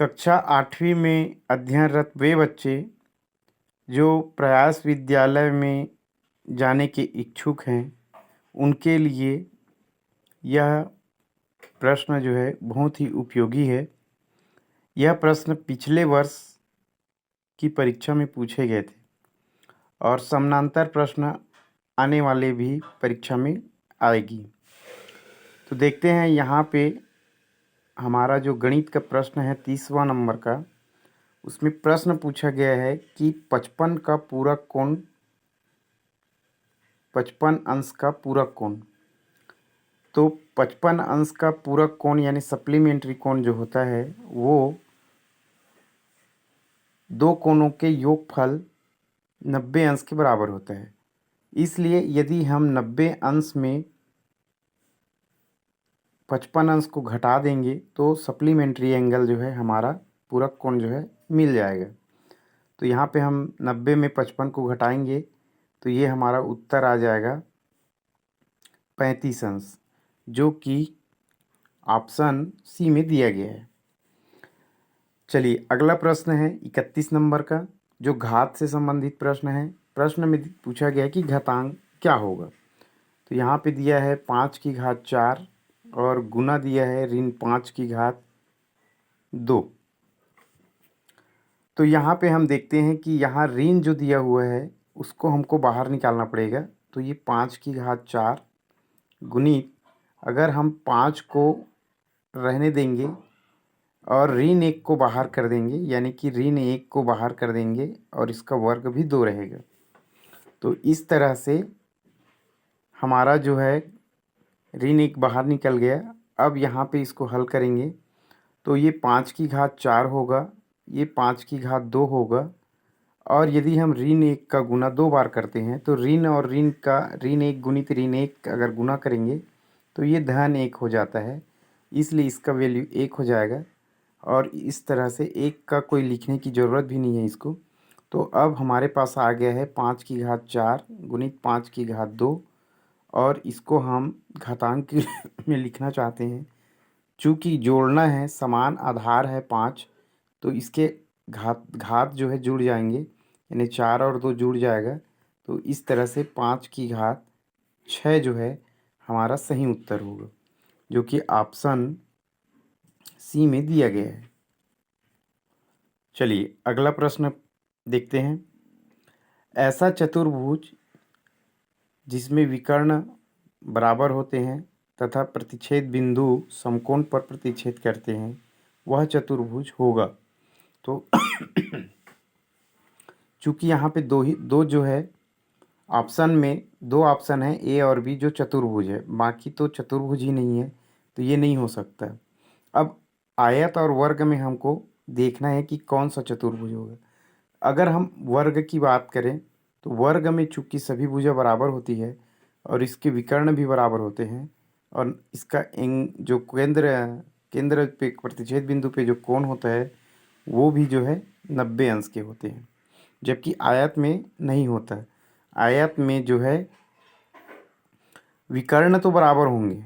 कक्षा 8वीं में अध्ययनरत वे बच्चे जो प्रयास विद्यालय में जाने के इच्छुक हैं, उनके लिए यह प्रश्न जो है बहुत ही उपयोगी है। यह प्रश्न पिछले वर्ष की परीक्षा में पूछे गए थे और समानांतर प्रश्न आने वाले भी परीक्षा में आएगी। तो देखते हैं यहाँ पे हमारा जो गणित का प्रश्न है 30वां नंबर का, उसमें प्रश्न पूछा गया है कि 55 का पूरक कोण 55 अंश का पूरक कोण। तो 55 अंश का पूरक कोण यानी सप्लीमेंट्री कोण जो होता है वो दो कोणों के योगफल 90 अंश के बराबर होता है। इसलिए यदि हम 90 अंश में 55 अंश को घटा देंगे तो सप्लीमेंट्री एंगल जो है हमारा पूरक कोण जो है मिल जाएगा। तो यहाँ पे हम 90 में 55 को घटाएंगे तो ये हमारा उत्तर आ जाएगा 35 अंश, जो कि ऑप्शन सी में दिया गया है। चलिए अगला प्रश्न है 31 नंबर का, जो घात से संबंधित प्रश्न है। प्रश्न में पूछा गया है कि घातांक क्या होगा। तो यहाँ पे दिया है 5 की घात 4 और गुना दिया है ऋण 5 की घात 2। तो यहाँ पे हम देखते हैं कि यहाँ ऋण जो दिया हुआ है उसको हमको बाहर निकालना पड़ेगा। तो ये 5 की घात 4 गुणित, अगर हम 5 को रहने देंगे और ऋण 1 को बाहर कर देंगे, यानी कि ऋण 1 को बाहर कर देंगे और इसका वर्ग भी 2 रहेगा। तो इस तरह से हमारा जो है ऋण 1 बाहर निकल गया। अब यहाँ पे इसको हल करेंगे तो ये 5 की घात 4 होगा, ये 5 की घात 2 होगा, और यदि हम ऋण 1 का गुना 2 बार करते हैं तो ऋण और ऋण का ऋण 1 गुणित ऋण 1 अगर गुना करेंगे तो ये धन 1 हो जाता है, इसलिए इसका वैल्यू 1 हो जाएगा। और इस तरह से 1 का कोई लिखने की ज़रूरत भी नहीं है इसको। तो अब हमारे पास आ गया है 5 की घात 4 गुणित 5 की घात 2, और इसको हम घातांक में लिखना चाहते हैं। चूँकि जोड़ना है, समान आधार है 5, तो इसके घात जो है जुड़ जाएंगे, यानी 4 और 2 जुड़ जाएगा। तो इस तरह से 5 की घात 6 जो है हमारा सही उत्तर होगा, जो कि ऑप्शन सी में दिया गया है। चलिए अगला प्रश्न देखते हैं। ऐसा चतुर्भुज जिसमें विकर्ण बराबर होते हैं तथा प्रतिच्छेद बिंदु समकोण पर प्रतिच्छेद करते हैं, वह चतुर्भुज होगा। तो चूँकि यहाँ पे दो जो है ऑप्शन में 2 ऑप्शन है ए और बी जो चतुर्भुज है, बाकी तो चतुर्भुज ही नहीं है, तो ये नहीं हो सकता। अब आयत और वर्ग में हमको देखना है कि कौन सा चतुर्भुज होगा। अगर हम वर्ग की बात करें तो वर्ग में चूँकि सभी भुजा बराबर होती है और इसके विकर्ण भी बराबर होते हैं, और इसका जो केंद्र पे प्रतिच्छेद बिंदु पे जो कोण होता है वो भी जो है 90 अंश के होते हैं, जबकि आयत में नहीं होता है। आयत में जो है विकर्ण तो बराबर होंगे,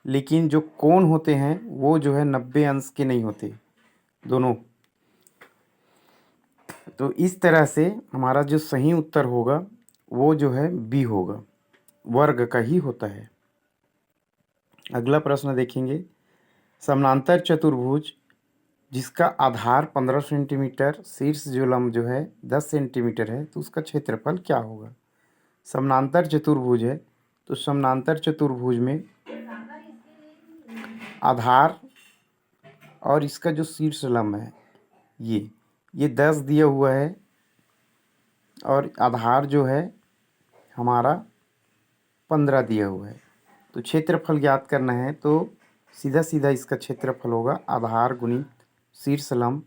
लेकिन जो कोण होते हैं वो जो है 90 अंश के नहीं होते दोनों। तो इस तरह से हमारा जो सही उत्तर होगा वो जो है बी होगा, वर्ग का ही होता है। अगला प्रश्न देखेंगे। समानांतर चतुर्भुज जिसका आधार 15 सेंटीमीटर, शीर्ष जो लंब जो है 10 सेंटीमीटर है, तो उसका क्षेत्रफल क्या होगा। समानांतर चतुर्भुज है तो समानांतर चतुर्भुज में आधार और इसका जो शीर्ष लंब है ये 10 दिया हुआ है, और आधार जो है हमारा 15 दिया हुआ है। तो क्षेत्रफल ज्ञात करना है तो सीधा सीधा इसका क्षेत्रफल होगा आधार गुणित शीर्ष लंब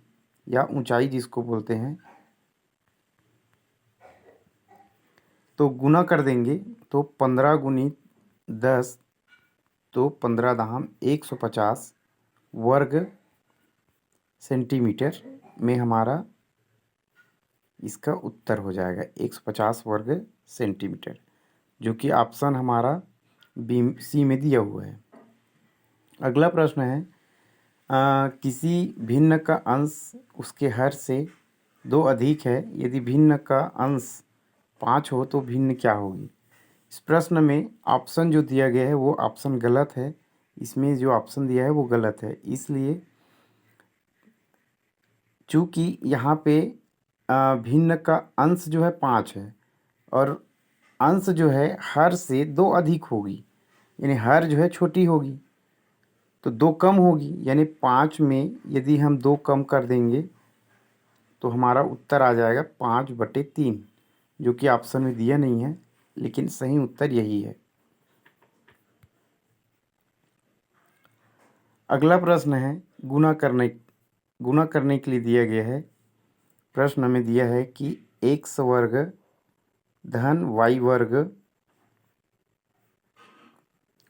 या ऊंचाई जिसको बोलते हैं। तो गुना कर देंगे तो 15 गुणित 10, तो 15 दहाम 150 वर्ग सेंटीमीटर में हमारा इसका उत्तर हो जाएगा 150 वर्ग सेंटीमीटर, जो कि ऑप्शन हमारा बी सी में दिया हुआ है। अगला प्रश्न है। किसी भिन्न का अंश उसके हर से 2 अधिक है, यदि भिन्न का अंश 5 हो तो भिन्न क्या होगी। इस प्रश्न में ऑप्शन जो दिया गया है वो ऑप्शन गलत है, इसमें जो ऑप्शन दिया है वो गलत है। इसलिए चूँकि यहाँ पे भिन्न का अंश जो है 5 है और अंश जो है हर से 2 अधिक होगी, यानी हर जो है छोटी होगी तो 2 कम होगी, यानी 5 में यदि हम 2 कम कर देंगे तो हमारा उत्तर आ जाएगा 5/3, जो कि ऑप्शन में दिया नहीं है, लेकिन सही उत्तर यही है। अगला प्रश्न है गुणा करने के लिए दिया गया है। प्रश्न में दिया है कि x वर्ग धन y वर्ग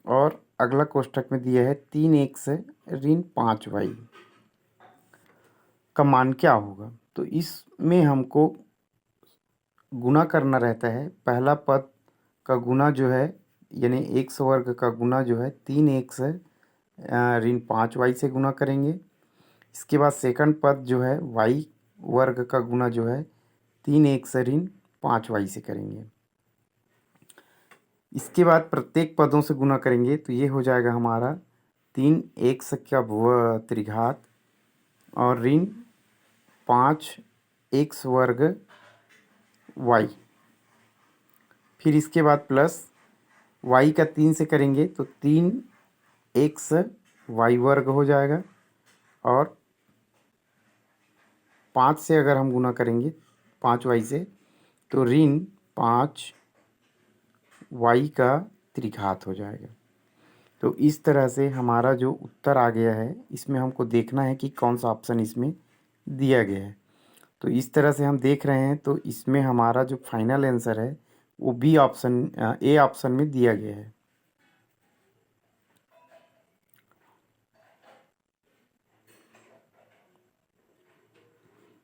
और अगला कोष्ठक में दिया है 3x ऋण 5y का मान क्या होगा। तो इसमें हमको गुणा करना रहता है। पहला पद का गुना जो है यानी x वर्ग का गुना जो है 3x ऋण 5y से गुना करेंगे। इसके बाद सेकंड पद जो है y वर्ग का गुना जो है 3x ऋण 5y से करेंगे। इसके बाद प्रत्येक पदों से गुना करेंगे तो ये हो जाएगा हमारा 3x का त्रिघात और ऋण 5x वर्ग y, फिर इसके बाद प्लस y का 3 से करेंगे तो 3x y वर्ग हो जाएगा और 5 से अगर हम गुना करेंगे 5y से तो ऋण 5y का त्रिघात हो जाएगा। तो इस तरह से हमारा जो उत्तर आ गया है इसमें हमको देखना है कि कौन सा ऑप्शन इसमें दिया गया है। तो इस तरह से हम देख रहे हैं तो इसमें हमारा जो फाइनल आंसर है वो बी ऑप्शन ए ऑप्शन में दिया गया है।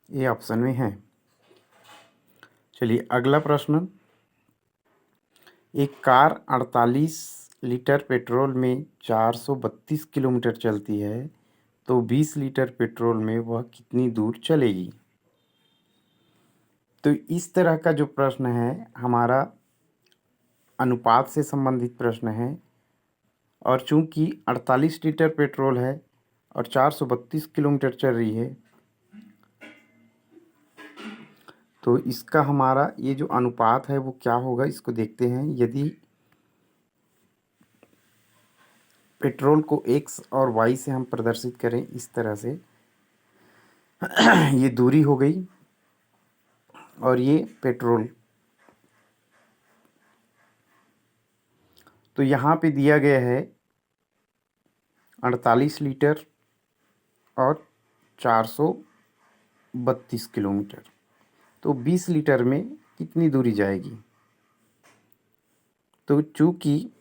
ए ऑप्शन में है। चलिए अगला प्रश्न, एक कार 48 लीटर पेट्रोल में 432 किलोमीटर चलती है तो 20 लीटर पेट्रोल में वह कितनी दूर चलेगी। तो इस तरह का जो प्रश्न है हमारा अनुपात से संबंधित प्रश्न है और चूंकि 48 लीटर पेट्रोल है और 432 किलोमीटर चल रही है तो इसका हमारा ये जो अनुपात है वो क्या होगा, इसको देखते हैं। यदि पेट्रोल को x और y से हम प्रदर्शित करें इस तरह से ये दूरी हो गई और ये पेट्रोल, तो यहाँ पे दिया गया है 48 लीटर और 432 किलोमीटर, तो 20 लीटर में कितनी दूरी जाएगी। तो चूँकि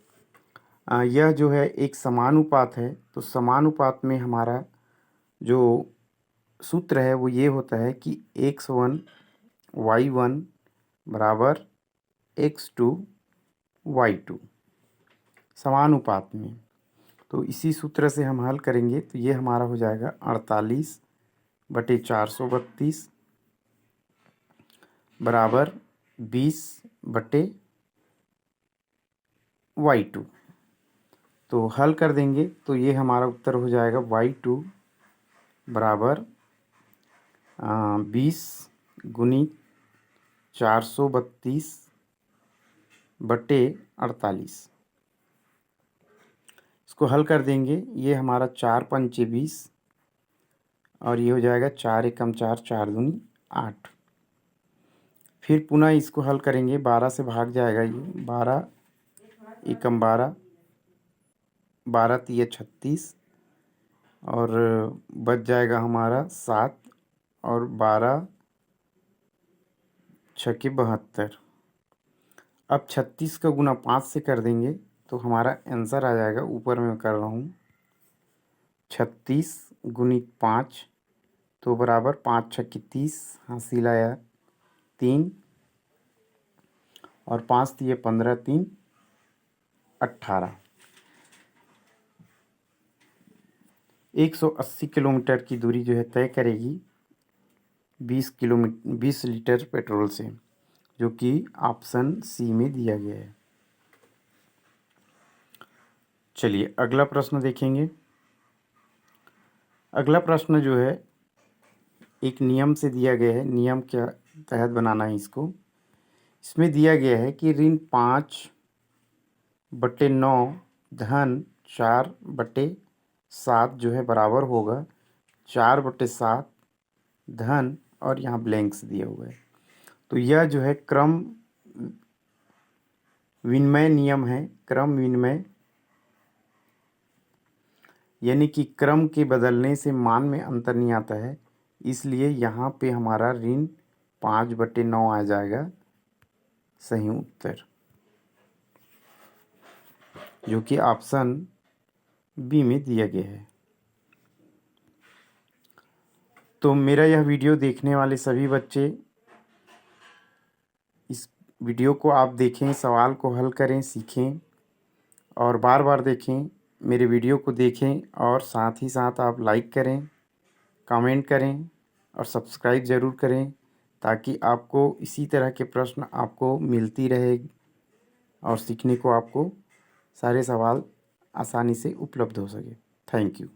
यह जो है एक समानुपात है तो समानुपात में हमारा जो सूत्र है वो ये होता है कि x1 y1 बराबर x2 y2 समानुपात में। तो इसी सूत्र से हम हल करेंगे तो ये हमारा हो जाएगा 48/432 बराबर 20/y2। तो हल कर देंगे तो ये हमारा उत्तर हो जाएगा y2 बराबर 20 गुणित 432/48। इसको हल कर देंगे, ये हमारा 4×5 = 20 और ये हो जाएगा 4 एकम 4 4 दूनी 8। फिर पुनः इसको हल करेंगे, 12 से भाग जाएगा ये, 12 एकम 12, 12 तिया 36 और बच जाएगा हमारा 7 और 12 छक्के 72। अब 36 का गुना 5 से कर देंगे तो हमारा आंसर आ जाएगा, ऊपर में कर रहा हूँ 36 गुणित 5 तो बराबर 5 छक्के 30, हासिल आया 3 और 5 तिये 15, 3 18। 180 किलोमीटर की दूरी जो है तय करेगी 20 लीटर पेट्रोल से, जो कि ऑप्शन सी में दिया गया है। चलिए अगला प्रश्न देखेंगे। अगला प्रश्न जो है एक नियम से दिया गया है, नियम के तहत बनाना है इसको। इसमें दिया गया है कि ऋण 5/9 धन 4/7 जो है बराबर होगा 4/7 धन, और यहाँ ब्लैंक्स दिया हुआ है। तो यह जो है क्रम विनिमय नियम है, क्रम विनिमय, यानी कि क्रम के बदलने से मान में अंतर नहीं आता है, इसलिए यहाँ पे हमारा ऋण 5/9 आ जाएगा सही उत्तर, जो कि ऑप्शन बी में दिया गया है। तो मेरा यह वीडियो देखने वाले सभी बच्चे इस वीडियो को आप देखें, सवाल को हल करें, सीखें और बार बार देखें, मेरे वीडियो को देखें, और साथ ही साथ आप लाइक करें, कमेंट करें और सब्सक्राइब ज़रूर करें, ताकि आपको इसी तरह के प्रश्न आपको मिलती रहे और सीखने को आपको सारे सवाल आसानी से उपलब्ध हो सके। Thank you.